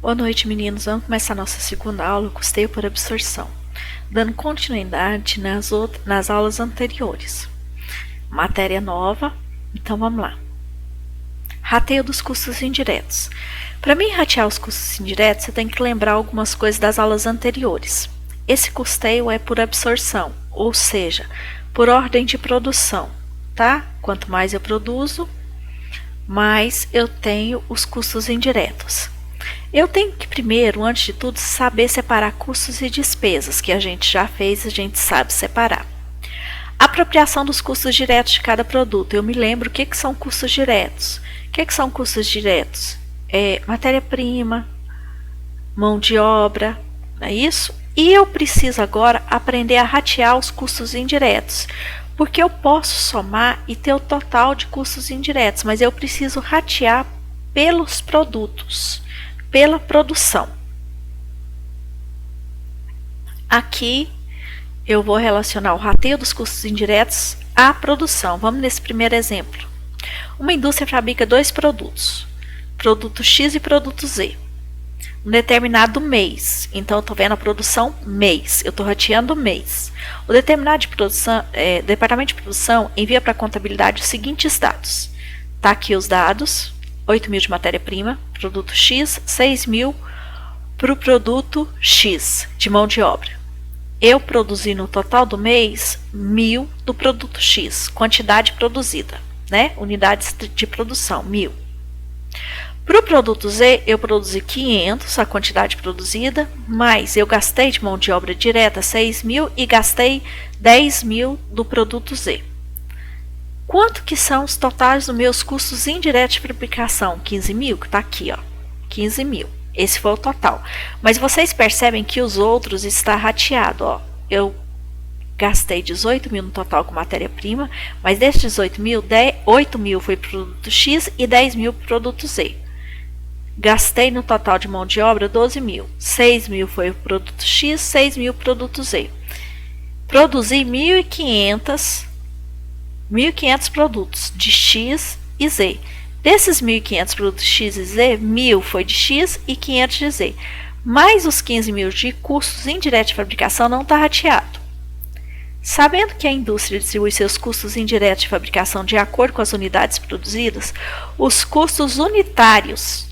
Boa noite, meninos. Vamos começar a nossa segunda aula, custeio por absorção, dando continuidade nas aulas anteriores. Matéria nova, então vamos lá. Rateio dos custos indiretos. Para mim ratear os custos indiretos, você tem que lembrar algumas coisas das aulas anteriores. Esse custeio é por absorção, ou seja, por ordem de produção, tá? Quanto mais eu produzo, mais eu tenho os custos indiretos. Eu tenho que primeiro, antes de tudo, saber separar custos e despesas, que a gente já fez, a gente sabe separar. Apropriação dos custos diretos de cada produto. Eu me lembro o que são custos diretos. O que são custos diretos? Matéria-prima, mão de obra, não é isso? E eu preciso agora aprender a ratear os custos indiretos, porque eu posso somar e ter o total de custos indiretos, mas eu preciso ratear pelos produtos, pela produção. Aqui eu vou relacionar o rateio dos custos indiretos à produção. Vamos nesse primeiro exemplo. Uma indústria fabrica dois produtos, produto X e produto Z, um determinado mês. Então, eu estou vendo a produção mês, eu estou rateando mês. O departamento de produção envia para a contabilidade os seguintes dados. Está aqui os dados: 8.000 de matéria-prima, produto X, 6.000 para o produto X de mão de obra. Eu produzi no total do mês 1.000 do produto X, quantidade produzida, né? Unidades de produção, 1.000. Para o produto Z, eu produzi 500, a quantidade produzida, mas eu gastei de mão de obra direta 6.000 e gastei 10.000 do produto Z. Quanto que são os totais dos meus custos indiretos de fabricação? 15.000, que está aqui, ó, 15.000. Esse foi o total. Mas vocês percebem que os outros está rateado, ó. Eu gastei 18.000 no total com matéria-prima, mas desses 18.000, 8.000 foi para o produto X e 10.000 para o produto Z. Gastei no total de mão de obra 12.000. 6.000 foi o produto X, 6.000 produto Z. Produzi 1.500 produtos de X e Z. Desses 1.500 produtos X e Z, 1.000 foi de X e 500 de Z. Mais os 15.000 de custos indiretos de fabricação não está rateado. Sabendo que a indústria distribui seus custos indiretos de fabricação de acordo com as unidades produzidas, os custos unitários,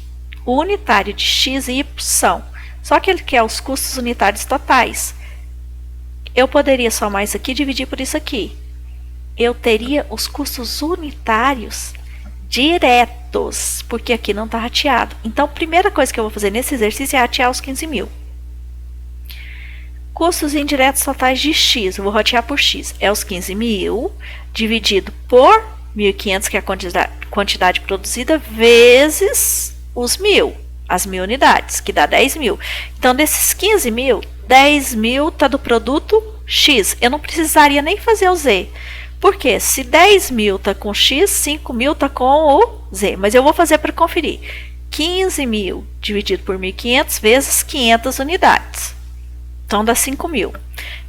o unitário de X e Y são, só que ele quer os custos unitários totais. Eu poderia somar isso aqui e dividir por isso aqui. Eu teria os custos unitários diretos, porque aqui não está rateado. Então, a primeira coisa que eu vou fazer nesse exercício é ratear os 15.000. Custos indiretos totais de X, eu vou ratear por X. É os 15.000 dividido por 1.500, que é a quantidade produzida, vezes os 1.000, as 1.000 unidades, que dá 10.000. Então, desses 15.000, 10.000 está do produto X. Eu não precisaria nem fazer o Z. Porque se 10.000 está com X, 5.000 está com o Z. Mas eu vou fazer para conferir. 15.000 dividido por 1.500 vezes 500 unidades. Então, dá 5.000.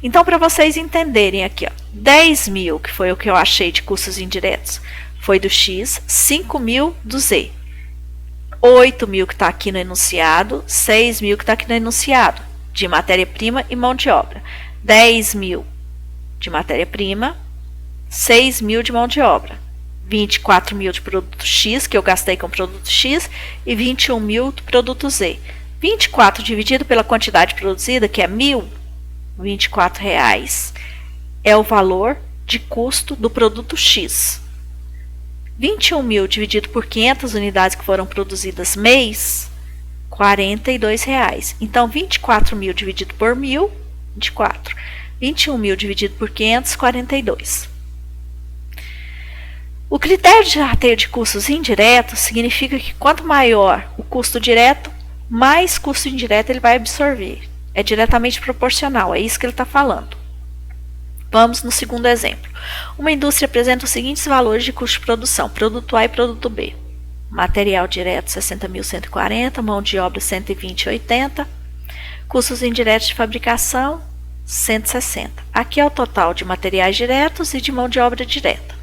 Então, para vocês entenderem aqui, ó, 10.000, que foi o que eu achei de custos indiretos, foi do X, 5.000 do Z. 8.000 que está aqui no enunciado, 6.000 que está aqui no enunciado, de matéria-prima e mão de obra. 10.000 de matéria-prima, 6.000 de mão de obra, 24.000 de produto X, que eu gastei com produto X, e 21.000 do produto Z. 24 dividido pela quantidade produzida, que é 1.000, R$24, é o valor de custo do produto X. 21.000 dividido por 500 unidades que foram produzidas mês, R$42. Então, 24.000 dividido por 1.000, 24. 21.000 dividido por 500, 42. O critério de rateio de custos indiretos significa que quanto maior o custo direto, mais custo indireto ele vai absorver. É diretamente proporcional, é isso que ele está falando. Vamos no segundo exemplo. Uma indústria apresenta os seguintes valores de custo de produção: produto A e produto B. Material direto 60.140, mão de obra 120,80, custos indiretos de fabricação 160. Aqui é o total de materiais diretos e de mão de obra direta.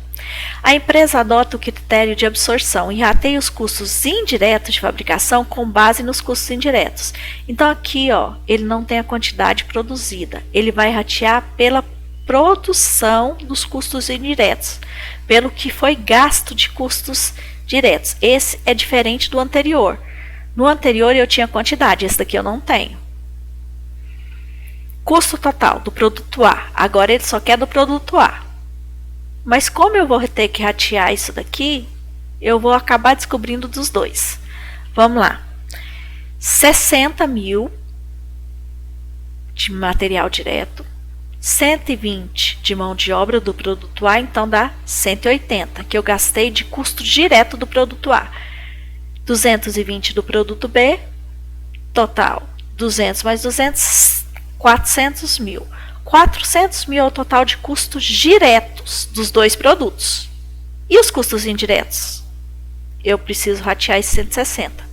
A empresa adota o critério de absorção e rateia os custos indiretos de fabricação com base nos custos indiretos. Então aqui, ó, ele não tem a quantidade produzida, ele vai ratear pela produção dos custos indiretos, pelo que foi gasto de custos diretos. Esse é diferente do anterior. No anterior eu tinha quantidade, esse daqui eu não tenho. Custo total do produto A, agora ele só quer do produto A. Mas como eu vou ter que ratear isso daqui, eu vou acabar descobrindo dos dois. Vamos lá. 60 mil de material direto, 120 de mão de obra do produto A, então dá 180, que eu gastei de custo direto do produto A. 220 do produto B, total 200 mais 200, 400 mil. 400 mil é o total de custos diretos dos dois produtos. E os custos indiretos? Eu preciso ratear esse 160.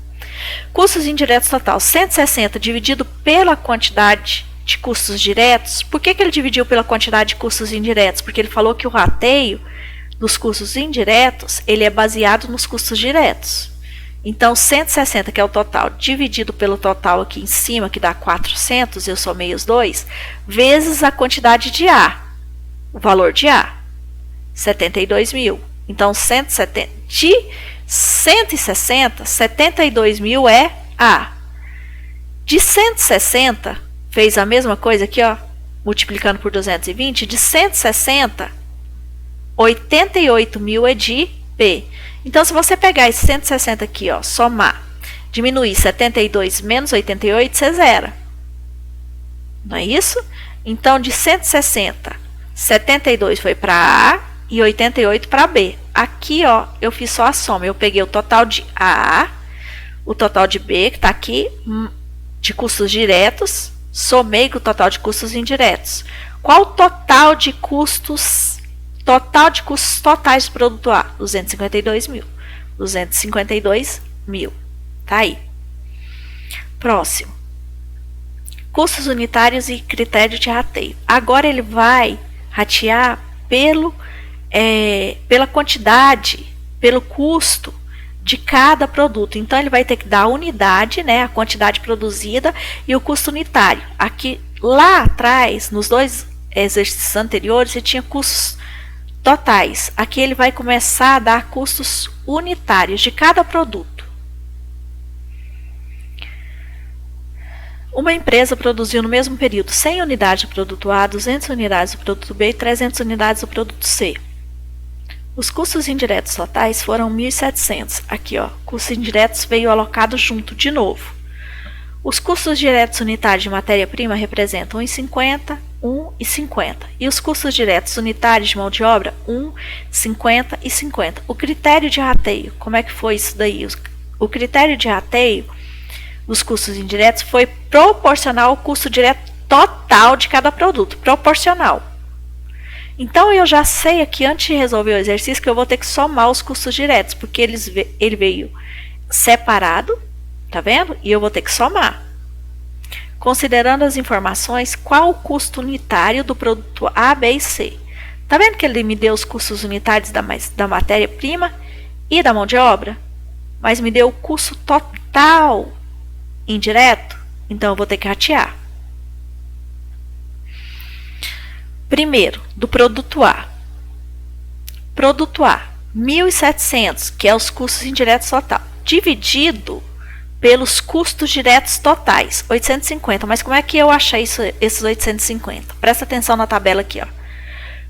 Custos indiretos total 160 dividido pela quantidade de custos diretos. Por que ele dividiu pela quantidade de custos indiretos? Porque ele falou que o rateio dos custos indiretos ele é baseado nos custos diretos. Então, 160, que é o total, dividido pelo total aqui em cima, que dá 400, eu somei os dois, vezes a quantidade de A, o valor de A, 72 mil. Então, 170, de 160, 72 mil é A. De 160, fez a mesma coisa aqui, ó, multiplicando por 220, de 160, 88 mil é de B. Então, se você pegar esse 160 aqui, ó, somar, diminuir 72 menos 88, você zera. Não é isso? Então, de 160, 72 foi para A e 88 para B. Aqui, ó, eu fiz só a soma. Eu peguei o total de A, o total de B, que está aqui, de custos diretos, somei com o total de custos indiretos. Qual o total de custos totais do produto A? 252 mil. 252 mil. Tá aí. Próximo. Custos unitários e critério de rateio. Agora ele vai ratear pela quantidade, pelo custo de cada produto. Então, ele vai ter que dar a unidade, né, a quantidade produzida e o custo unitário. Aqui, lá atrás, nos dois exercícios anteriores, você tinha custos totais. Aqui ele vai começar a dar custos unitários de cada produto. Uma empresa produziu no mesmo período 100 unidades do produto A, 200 unidades do produto B e 300 unidades do produto C. Os custos indiretos totais foram 1.700. Aqui, ó, custos indiretos veio alocado junto de novo. Os custos diretos unitários de matéria-prima representam 1,50, 1,50. E os custos diretos unitários de mão de obra, 1,50 e 50. O critério de rateio, como é que foi isso daí? O critério de rateio dos custos indiretos foi proporcional ao custo direto total de cada produto. Proporcional. Então, eu já sei aqui, antes de resolver o exercício, que eu vou ter que somar os custos diretos, porque ele veio separado, tá vendo? E eu vou ter que somar. Considerando as informações, qual o custo unitário do produto A, B e C? Tá vendo que ele me deu os custos unitários da matéria-prima e da mão de obra? Mas me deu o custo total indireto? Então, eu vou ter que ratear. Primeiro, do produto A. Produto A, 1.700, que é os custos indiretos total, dividido pelos custos diretos totais, 850. Mas como é que eu achei esses 850? Presta atenção na tabela aqui, ó.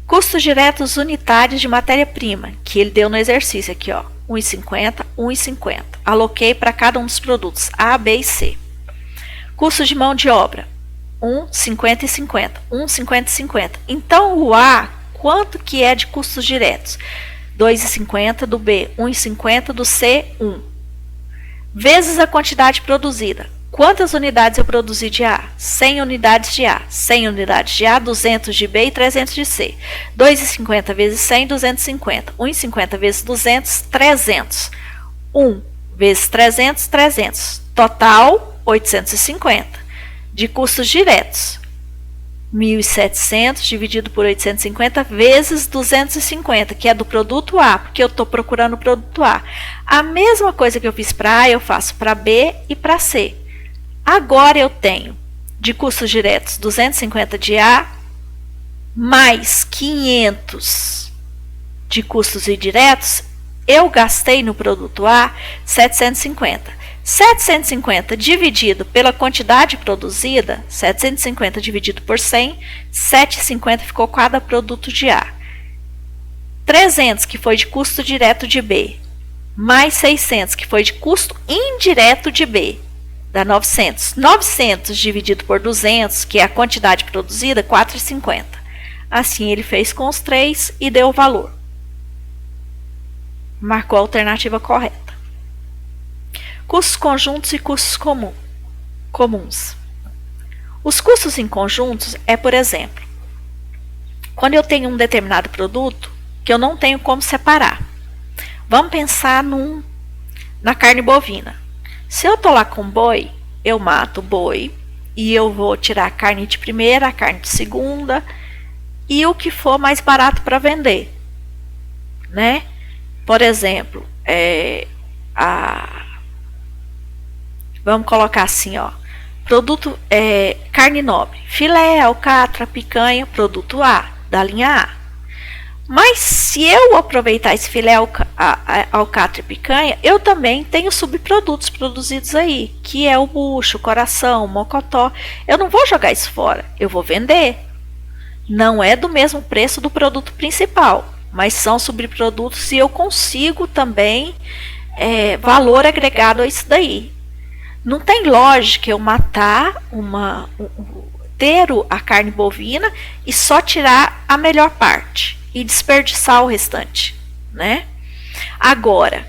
Custos diretos unitários de matéria-prima, que ele deu no exercício aqui, ó. 1,50, 1,50. Aloquei para cada um dos produtos, A, B e C. Custos de mão de obra, 1,50 e 50. 1,50 e 50. Então, o A, quanto que é de custos diretos? 2,50, do B, 1,50, do C, 1. Vezes a quantidade produzida. Quantas unidades eu produzi de A? 100 unidades de A. 100 unidades de A, 200 de B e 300 de C. 2,50 vezes 100, 250. 1,50 vezes 200, 300. 1 vezes 300, 300. Total, 850. De custos diretos. 1.700 dividido por 850 vezes 250, que é do produto A, porque eu estou procurando o produto A. A mesma coisa que eu fiz para A, eu faço para B e para C. Agora eu tenho de custos diretos 250 de A, mais 500 de custos indiretos, eu gastei no produto A 750. 750 dividido pela quantidade produzida, 750 dividido por 100, 7,50 ficou cada produto de A. 300, que foi de custo direto de B, mais 600, que foi de custo indireto de B, dá 900. 900 dividido por 200, que é a quantidade produzida, 4,50. Assim, ele fez com os 3 e deu o valor. Marcou a alternativa correta. Custos conjuntos e custos comuns. Os custos em conjuntos é, por exemplo, quando eu tenho um determinado produto que eu não tenho como separar. Vamos pensar na carne bovina. Se eu estou lá com boi, eu mato o boi e eu vou tirar a carne de primeira, a carne de segunda e o que for mais barato para vender, né? Por exemplo, vamos colocar assim, ó, produto carne nobre, filé, alcatra, picanha, produto A, da linha A. Mas se eu aproveitar esse filé, alcatra e picanha, eu também tenho subprodutos produzidos aí, que é o bucho, o coração, o mocotó. Eu não vou jogar isso fora, eu vou vender. Não é do mesmo preço do produto principal, mas são subprodutos e eu consigo também valor agregado a isso daí. Não tem lógica eu matar ter a carne bovina e só tirar a melhor parte e desperdiçar o restante, né? Agora,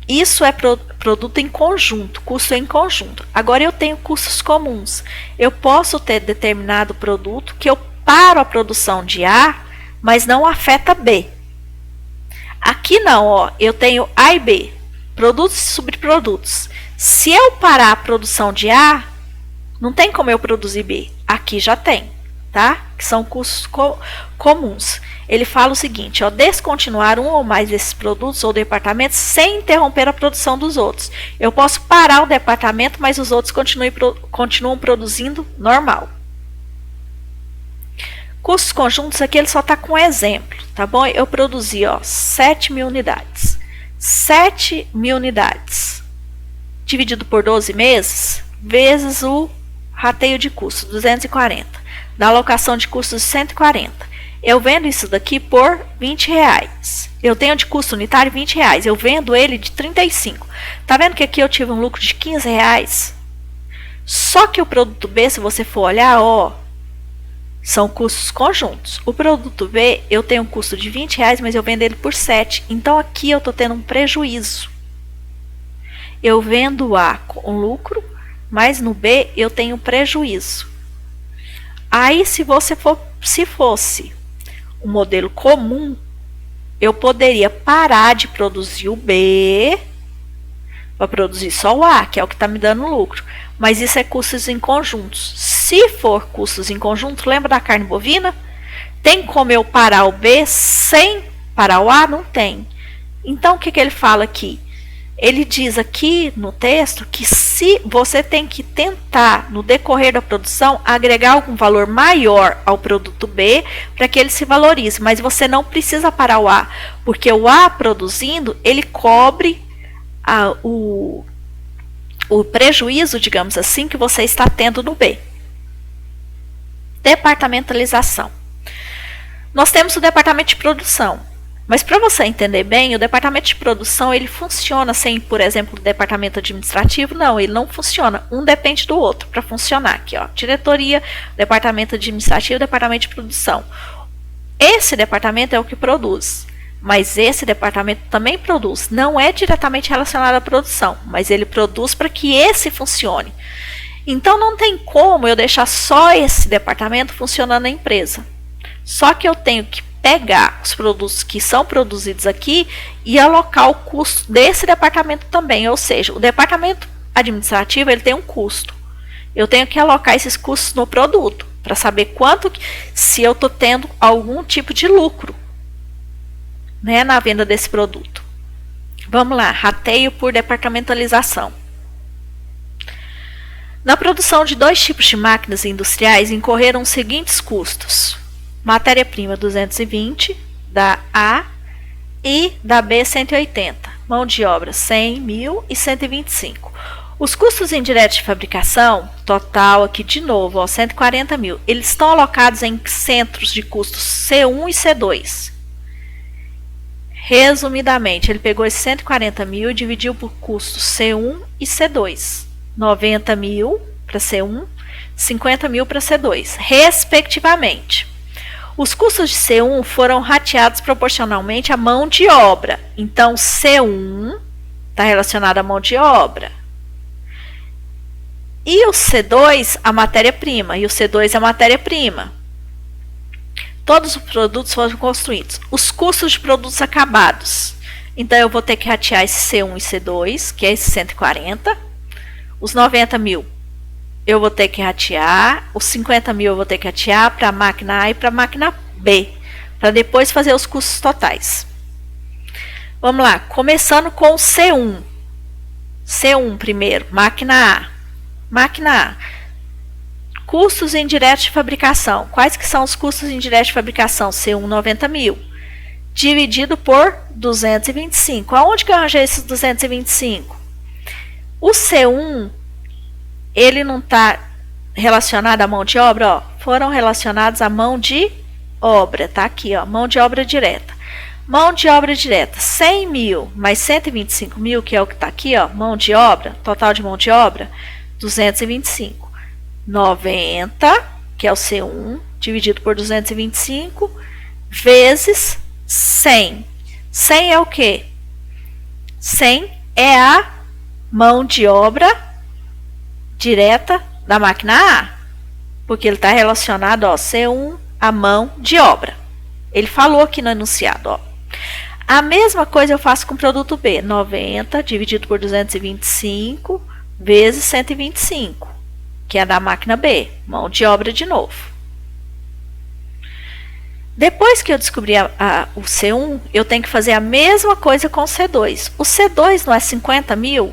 isso é produto em conjunto, custo em conjunto. Agora eu tenho custos comuns. Eu posso ter determinado produto que eu paro a produção de A, mas não afeta B. Aqui não, ó, eu tenho A e B, produtos e subprodutos. Se eu parar a produção de A, não tem como eu produzir B. Aqui já tem, tá? Que são custos comuns. Ele fala o seguinte, ó, descontinuar um ou mais desses produtos ou departamentos sem interromper a produção dos outros. Eu posso parar o departamento, mas os outros continuam produzindo normal. Custos conjuntos, aqui ele só está com um exemplo, tá bom? Eu produzi, ó, 7.000 unidades. 7.000 unidades dividido por 12 meses, vezes o rateio de custos, 240. Da alocação de custos, 140. Eu vendo isso daqui por R$20. Eu tenho de custo unitário R$20. Eu vendo ele de 35. Tá vendo que aqui eu tive um lucro de R$15? Só que o produto B, se você for olhar, ó, são custos conjuntos. O produto B, eu tenho um custo de R$20, mas eu vendo ele por 7. Então, aqui eu estou tendo um prejuízo. Eu vendo A com lucro, mas no B eu tenho prejuízo. Aí, se fosse um modelo comum, eu poderia parar de produzir o B para produzir só o A, que é o que está me dando lucro. Mas isso é custos em conjuntos. Se for custos em conjunto, lembra da carne bovina? Tem como eu parar o B sem parar o A? Não tem. Então, o que ele fala aqui? Ele diz aqui no texto que se você tem que tentar, no decorrer da produção, agregar algum valor maior ao produto B para que ele se valorize, mas você não precisa parar o A, porque o A produzindo, ele cobre o prejuízo, digamos assim, que você está tendo no B. Departamentalização. Nós temos o departamento de produção. Mas para você entender bem, o departamento de produção, ele funciona sem, por exemplo, o departamento administrativo? Não, ele não funciona. Um depende do outro para funcionar aqui, ó. Diretoria, departamento administrativo, departamento de produção. Esse departamento é o que produz, mas esse departamento também produz. Não é diretamente relacionado à produção, mas ele produz para que esse funcione. Então, não tem como eu deixar só esse departamento funcionando na empresa. Só que eu tenho que pegar os produtos que são produzidos aqui e alocar o custo desse departamento também. Ou seja, o departamento administrativo ele tem um custo. Eu tenho que alocar esses custos no produto. para saber quanto, se eu estou tendo algum tipo de lucro, né, na venda desse produto. Vamos lá, rateio por departamentalização. Na produção de 2 tipos de máquinas industriais incorreram os seguintes custos: matéria-prima 220 da A e da B 180, mão de obra 100 mil e 125. Os custos indiretos de fabricação, total aqui de novo, ó, 140 mil, eles estão alocados em centros de custos C1 e C2. Resumidamente, ele pegou esses 140 mil e dividiu por custos C1 e C2. 90 mil para C1, 50 mil para C2, respectivamente. Os custos de C1 foram rateados proporcionalmente à mão de obra. Então, C1 está relacionado à mão de obra. E o C2, a matéria-prima. E o C2 é a matéria-prima. Todos os produtos foram construídos. Os custos de produtos acabados. Então, eu vou ter que ratear esse C1 e C2, que é esse 140. Os 90 mil eu vou ter que ratear. Os 50 mil eu vou ter que ratear para a máquina A e para a máquina B. Para depois fazer os custos totais. Vamos lá. Começando com o C1. C1 primeiro. Máquina A. Máquina A. Custos indiretos de fabricação. Quais que são os custos indiretos de fabricação? C1, 90 mil. Dividido por 225. Aonde que eu arranjei esses 225? O C1, ele não está relacionado à mão de obra, ó. Foram relacionados à mão de obra, tá aqui, ó, mão de obra direta. Mão de obra direta, 100 mil mais 125 mil, que é o que está aqui, ó, mão de obra, total de mão de obra, 225. 90, que é o C1, dividido por 225, vezes 100. 100 é o quê? 100 é a mão de obra direta da máquina A, porque ele está relacionado, ó, C1, a mão de obra. Ele falou aqui no enunciado, ó. A mesma coisa eu faço com o produto B, 90 dividido por 225 vezes 125, que é da máquina B, mão de obra de novo. Depois que eu descobri o C1, eu tenho que fazer a mesma coisa com o C2. O C2 não é 50 mil?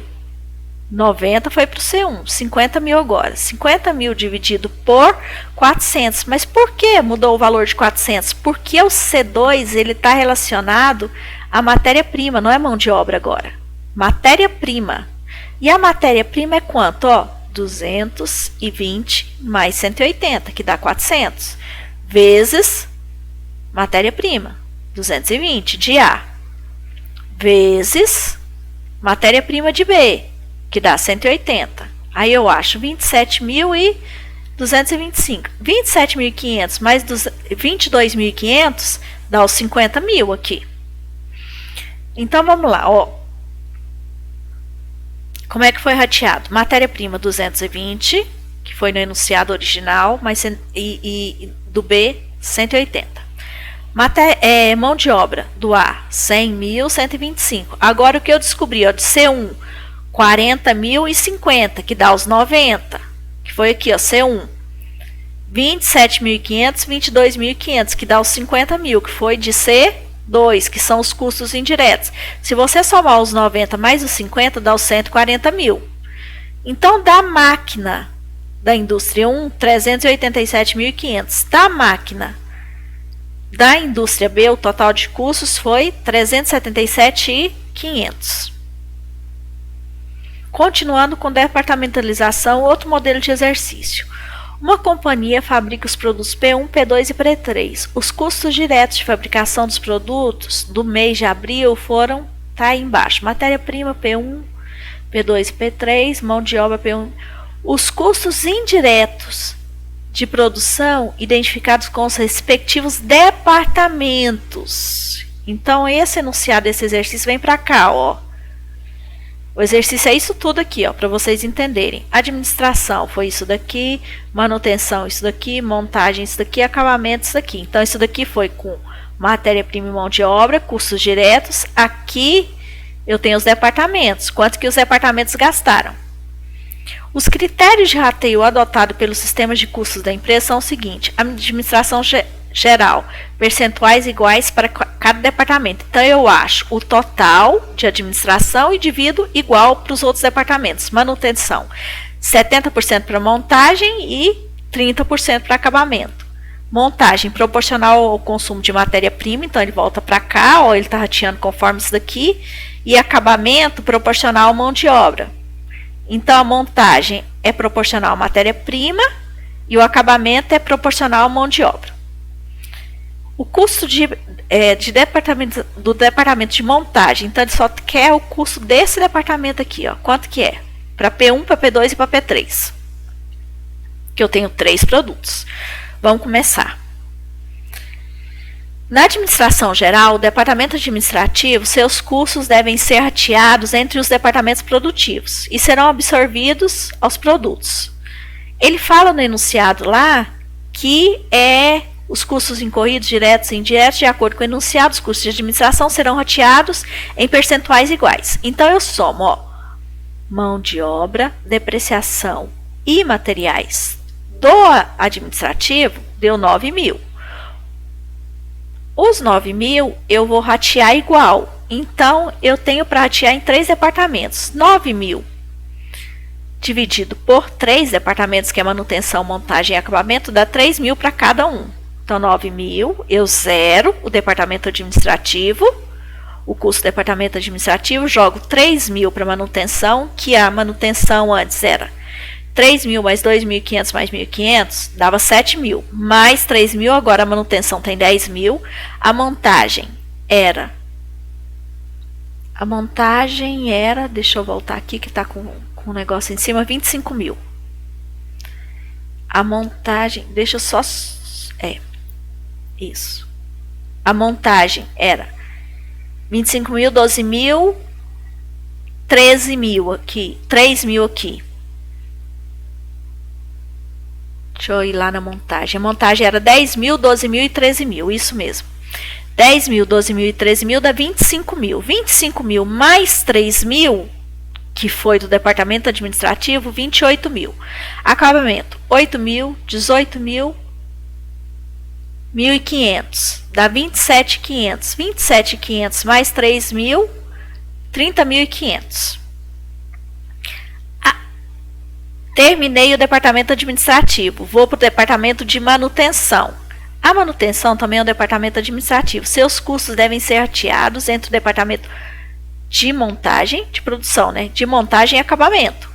90 foi para o C1, 50 mil agora. 50 mil dividido por 400. Mas por que mudou o valor de 400? Porque o C2 ele está relacionado à matéria-prima, não é mão de obra agora. Matéria-prima. E a matéria-prima é quanto? Ó, 220 mais 180, que dá 400. Vezes matéria-prima, 220 de A. Vezes matéria-prima de B, que dá 180. Aí eu acho 27.225. 27.500 mais 22.500 dá os 50 mil aqui. Então, vamos lá, ó. Como é que foi rateado? Matéria-prima 220, que foi no enunciado original, mas, e do B, 180. Mão de obra do A, 100.125. Agora, o que eu descobri, ó, de C1, 40.050, que dá os 90, que foi aqui, ó, C1. 27.500, 22.500, que dá os 50 mil, que foi de C2, que são os custos indiretos. Se você somar os 90 mais os 50, dá os 140 mil. Então, da máquina da indústria 1, 387.500. Da máquina da indústria B, o total de custos foi 377.500. Continuando com departamentalização, outro modelo de exercício. Uma companhia fabrica os produtos P1, P2 e P3. Os custos diretos de fabricação dos produtos do mês de abril foram, tá aí embaixo, matéria-prima P1, P2 e P3, mão de obra P1. Os custos indiretos de produção identificados com os respectivos departamentos. Então, esse enunciado desse exercício vem para cá, ó. O exercício é isso tudo aqui, ó, para vocês entenderem. Administração foi isso daqui, manutenção isso daqui, montagem isso daqui, acabamento isso daqui. Então, isso daqui foi com matéria-prima e mão de obra, custos diretos. Aqui eu tenho os departamentos, quanto que os departamentos gastaram. Os critérios de rateio adotados pelos sistemas de custos da empresa são os seguintes: administração geral, percentuais iguais para cada departamento. Então, eu acho o total de administração e divido igual para os outros departamentos. Manutenção, 70% para montagem e 30% para acabamento. Montagem proporcional ao consumo de matéria-prima, então ele volta para cá, ó, ele está rateando conforme isso daqui. E acabamento proporcional à mão de obra. Então, a montagem é proporcional à matéria-prima e o acabamento é proporcional à mão de obra. O custo do departamento de montagem, então ele só quer o custo desse departamento aqui, ó. Quanto que é? Para P1, para P2 e para P3. Que eu tenho 3 produtos. Vamos começar. Na administração geral, o departamento administrativo, seus custos devem ser rateados entre os departamentos produtivos e serão absorvidos aos produtos. Ele fala no enunciado lá que os custos incorridos, diretos e indiretos, de acordo com o enunciado, os custos de administração serão rateados em percentuais iguais. Então, eu somo, ó, mão de obra, depreciação e materiais do administrativo, deu 9.000. Os 9.000 eu vou ratear igual. Então, eu tenho para ratear em 3 departamentos. 9.000 dividido por 3 departamentos, que é manutenção, montagem e acabamento, dá 3.000 para cada um. Então, 9.000, eu zero o departamento administrativo, o custo do departamento administrativo, jogo 3.000 para manutenção, que a manutenção antes era 3.000 mais 2.500 mais 1.500, dava 7.000. Mais 3.000, agora a manutenção tem 10.000. A montagem era, deixa eu voltar aqui que está com o negócio em cima, 25.000. A montagem, deixa eu só, isso. A montagem era 25.000, 12.000, 13.000 aqui, 3.000 aqui. Deixa eu ir lá na montagem. A montagem era 10.000, 12.000 e 13.000. Isso mesmo. 10.000, 12.000 e 13.000 dá 25.000. 25.000 mais 3.000, que foi do departamento administrativo, 28.000. Acabamento, 8.000, 18.000, 1.500. Dá 27.500. 27.500 mais 3.000, 30.500. Terminei o departamento administrativo, vou para o departamento de manutenção. A manutenção também é um departamento administrativo. Seus custos devem ser rateados entre o departamento de montagem, de produção, né? De montagem e acabamento.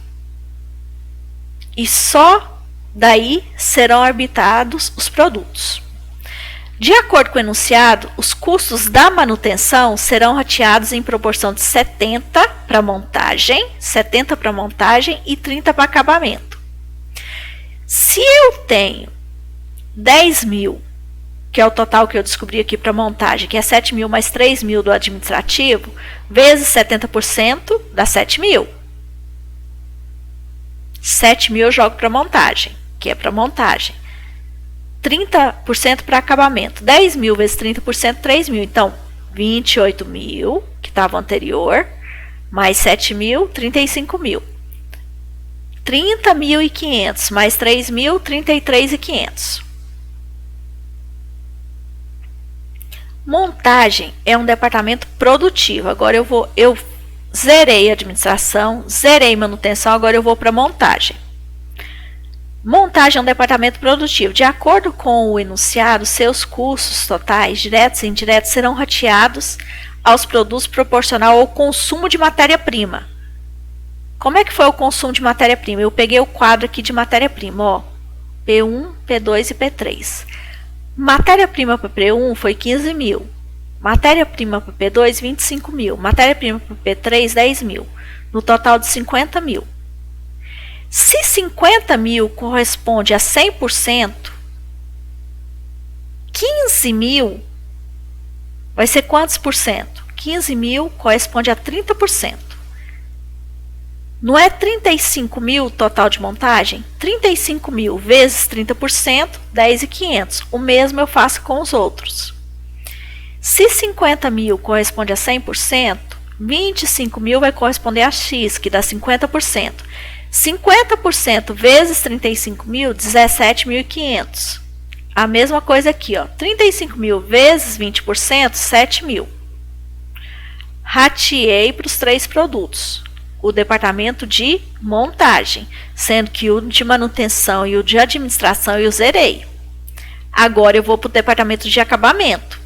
E só daí serão arbitados os produtos. De acordo com o enunciado, os custos da manutenção serão rateados em proporção de 70 para montagem e 30 para acabamento. Se eu tenho 10.000, que é o total que eu descobri aqui para montagem, que é 7.000 mais 3.000 do administrativo, vezes 70% dá 7.000. 7.000 eu jogo para montagem, que é para montagem. 30% para acabamento. 10.000 vezes 30%, 3.000. Então, 28.000, que estava anterior, mais 7.000, 35.000. 30.500 mais 3.000, 33.500. Montagem é um departamento produtivo. Agora eu zerei administração, zerei manutenção, agora eu vou para montagem. Montagem é um departamento produtivo. De acordo com o enunciado, seus custos totais, diretos e indiretos, serão rateados aos produtos proporcional ao consumo de matéria-prima. Como é que foi o consumo de matéria-prima? Eu peguei o quadro aqui de matéria-prima, ó, P1, P2 e P3. Matéria-prima para P1 foi 15.000. Matéria-prima para P2, 25.000. Matéria-prima para P3, 10.000. No total de 50.000. Se 50.000 corresponde a 100%, 15.000 vai ser quantos por cento? 15.000 corresponde a 30%. Não é 35.000 total de montagem? 35.000 vezes 30%, 10.500. O mesmo eu faço com os outros. Se 50.000 corresponde a 100%, 25.000 vai corresponder a X, que dá 50%. 50% vezes 35 mil, 17.500. A mesma coisa aqui, ó. 35 mil vezes 20%, 7 mil. Rateei para os 3 produtos. O departamento de montagem, sendo que o de manutenção e o de administração eu zerei. Agora eu vou para o departamento de acabamento.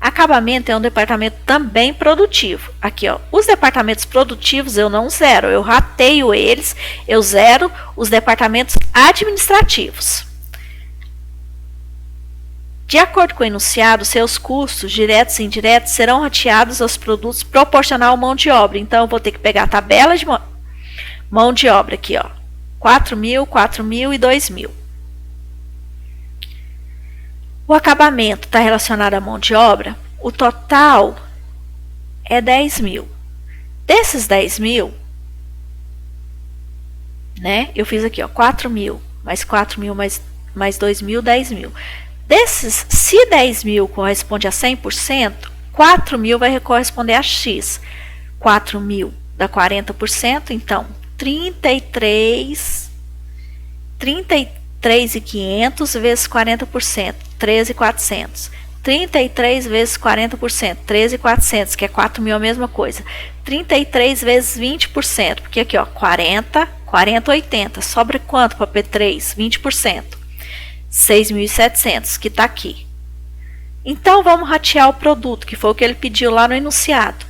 Acabamento é um departamento também produtivo. Aqui, ó, os departamentos produtivos eu não zero, eu rateio eles, eu zero os departamentos administrativos. De acordo com o enunciado, seus custos, diretos e indiretos, serão rateados aos produtos proporcional à mão de obra. Então, eu vou ter que pegar a tabela de mão de obra aqui, ó. 4.000, 4.000 e 2.000. O acabamento está relacionado à mão de obra. O total é 10.000. Desses 10.000, né? Eu fiz aqui, ó, 4.000, mais 4.000, mais 2.000, 10.000. Desses, se 10.000 corresponde a 100%, 4.000 vai corresponder a X. 4.000 dá 40%, então 33.500 vezes 40%, 13.400. 33 vezes 40%, 13.400, que é 4.000 a mesma coisa. 33 vezes 20%, porque aqui, ó, 40, 80. Sobra quanto para P3? 20%. 6.700, que está aqui. Então, vamos ratear o produto, que foi o que ele pediu lá no enunciado.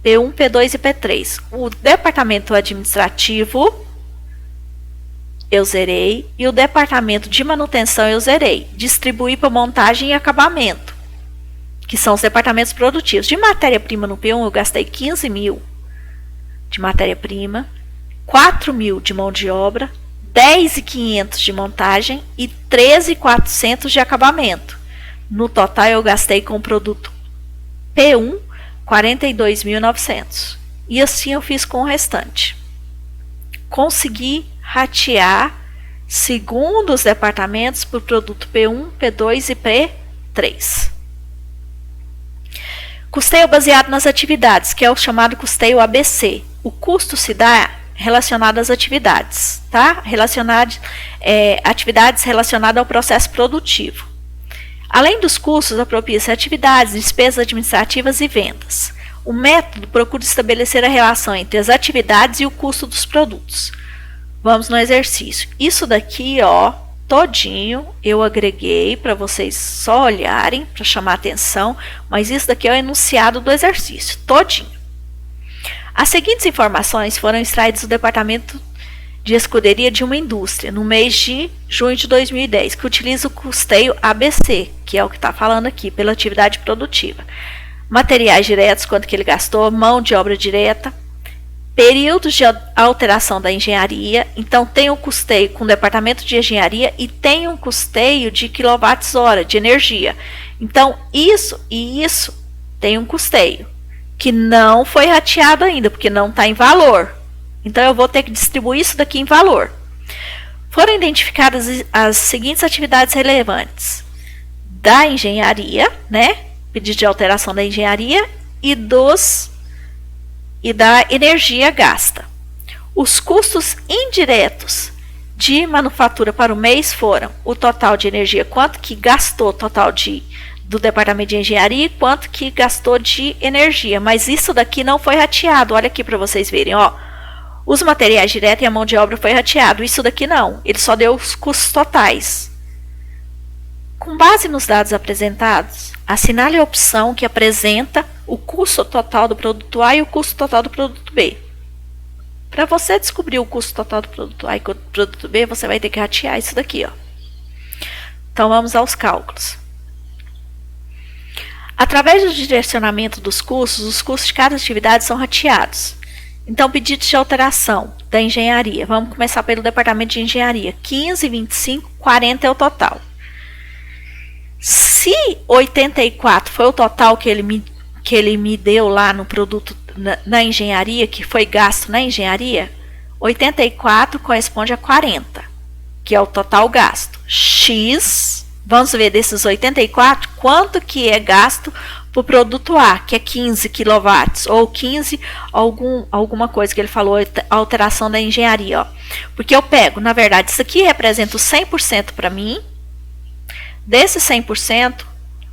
P1, P2 e P3. O departamento administrativo, eu zerei. E o departamento de manutenção, eu zerei. Distribuí para montagem e acabamento, que são os departamentos produtivos. De matéria-prima no P1, eu gastei 15.000 de matéria-prima, 4.000 de mão de obra, 10.500 de montagem e 13.400 de acabamento. No total, eu gastei com o produto P1 42.900. E assim eu fiz com o restante. Consegui ratear segundo os departamentos para o produto P1, P2 e P3. Custeio baseado nas atividades, que é o chamado custeio ABC. O custo se dá relacionado às atividades, tá? Atividades relacionadas ao processo produtivo. Além dos custos, apropria-se atividades, despesas administrativas e vendas. O método procura estabelecer a relação entre as atividades e o custo dos produtos. Vamos no exercício. Isso daqui, ó, todinho eu agreguei para vocês só olharem, para chamar atenção, mas isso daqui é o enunciado do exercício, todinho. As seguintes informações foram extraídas do departamento de escuderia de uma indústria no mês de junho de 2010, que utiliza o custeio ABC, que é o que está falando aqui, pela atividade produtiva. Materiais diretos, quanto que ele gastou, mão de obra direta, períodos de alteração da engenharia. Então, tem um custeio com o departamento de engenharia e tem um custeio de quilowatts-hora de energia. Então, isso e isso tem um custeio que não foi rateado ainda, porque não está em valor. Então, eu vou ter que distribuir isso daqui em valor. Foram identificadas as seguintes atividades relevantes: da engenharia, né? Pedido de alteração da engenharia e da energia gasta. Os custos indiretos de manufatura para o mês foram o total de energia, quanto que gastou total do departamento de engenharia e quanto que gastou de energia. Mas isso daqui não foi rateado. Olha aqui para vocês verem, ó. Os materiais diretos e a mão de obra foi rateado. Isso daqui não. Ele só deu os custos totais. Com base nos dados apresentados, assinale a opção que apresenta o custo total do produto A e o custo total do produto B. Para você descobrir o custo total do produto A e do produto B, você vai ter que ratear isso daqui, ó. Então, vamos aos cálculos. Através do direcionamento dos custos, os custos de cada atividade são rateados. Então, pedidos de alteração da engenharia. Vamos começar pelo departamento de engenharia. 15, 25, 40 é o total. Se 84 foi o total que ele me deu lá no produto na engenharia, que foi gasto na engenharia, 84 corresponde a 40, que é o total gasto. X, vamos ver desses 84, quanto que é gasto para o produto A, que é 15 kW, ou 15, alguma coisa que ele falou, alteração da engenharia, ó. Porque eu pego, na verdade, isso aqui representa o 100% para mim. Desse 100%,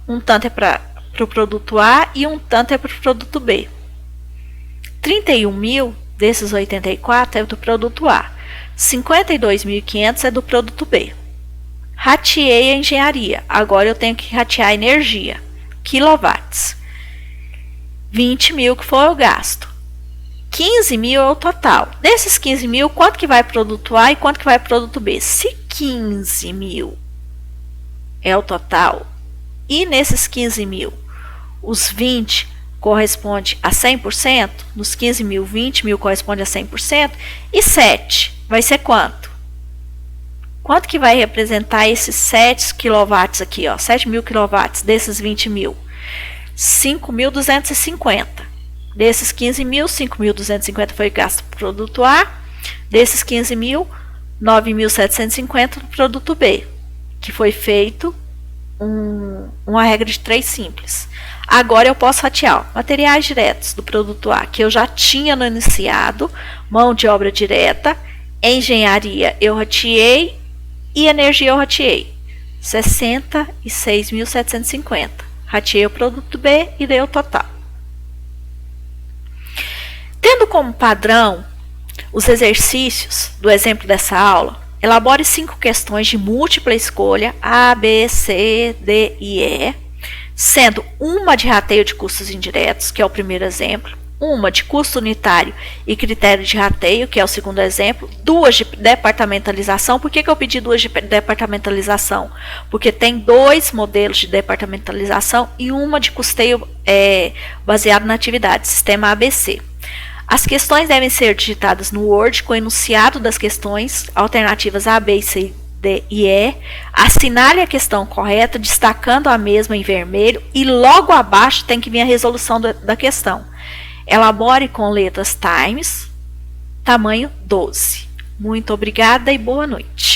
um tanto é para o produto A e um tanto é para o produto B. 31 mil desses 84 é do produto A. 52.500 é do produto B. Rateei a engenharia. Agora eu tenho que ratear a energia. Quilowatts. 20 mil que foi o gasto. 15 mil é o total. Desses 15 mil, quanto que vai para o produto A e quanto que vai para o produto B? Se 15 mil é o total, e nesses 15 mil, os 20 corresponde a 100%, nos 15 mil, 20 mil corresponde a 100%, e 7 vai ser quanto? Quanto que vai representar esses 7 kW aqui, ó? 7 mil kW desses 20 mil? 5.250. Desses 15 mil, 5.250 foi gasto para o produto A. Desses 15 mil, 9.750 para o produto B, que foi feito uma regra de 3 simples. Agora eu posso ratear materiais diretos do produto A, que eu já tinha no iniciado, mão de obra direta, engenharia eu rateei e energia eu rateei. 66.750. Rateei o produto B e dei o total. Tendo como padrão os exercícios do exemplo dessa aula, elabore 5 questões de múltipla escolha A, B, C, D e E, sendo uma de rateio de custos indiretos, que é o primeiro exemplo, uma de custo unitário e critério de rateio, que é o segundo exemplo, 2 de departamentalização. Por que eu pedi 2 de departamentalização? Porque tem 2 modelos de departamentalização e uma de custeio baseado na atividade, sistema ABC. As questões devem ser digitadas no Word com o enunciado das questões, alternativas A, B, C, D e E. Assinale a questão correta, destacando a mesma em vermelho, e logo abaixo tem que vir a resolução da questão. Elabore com letras Times, tamanho 12. Muito obrigada e boa noite.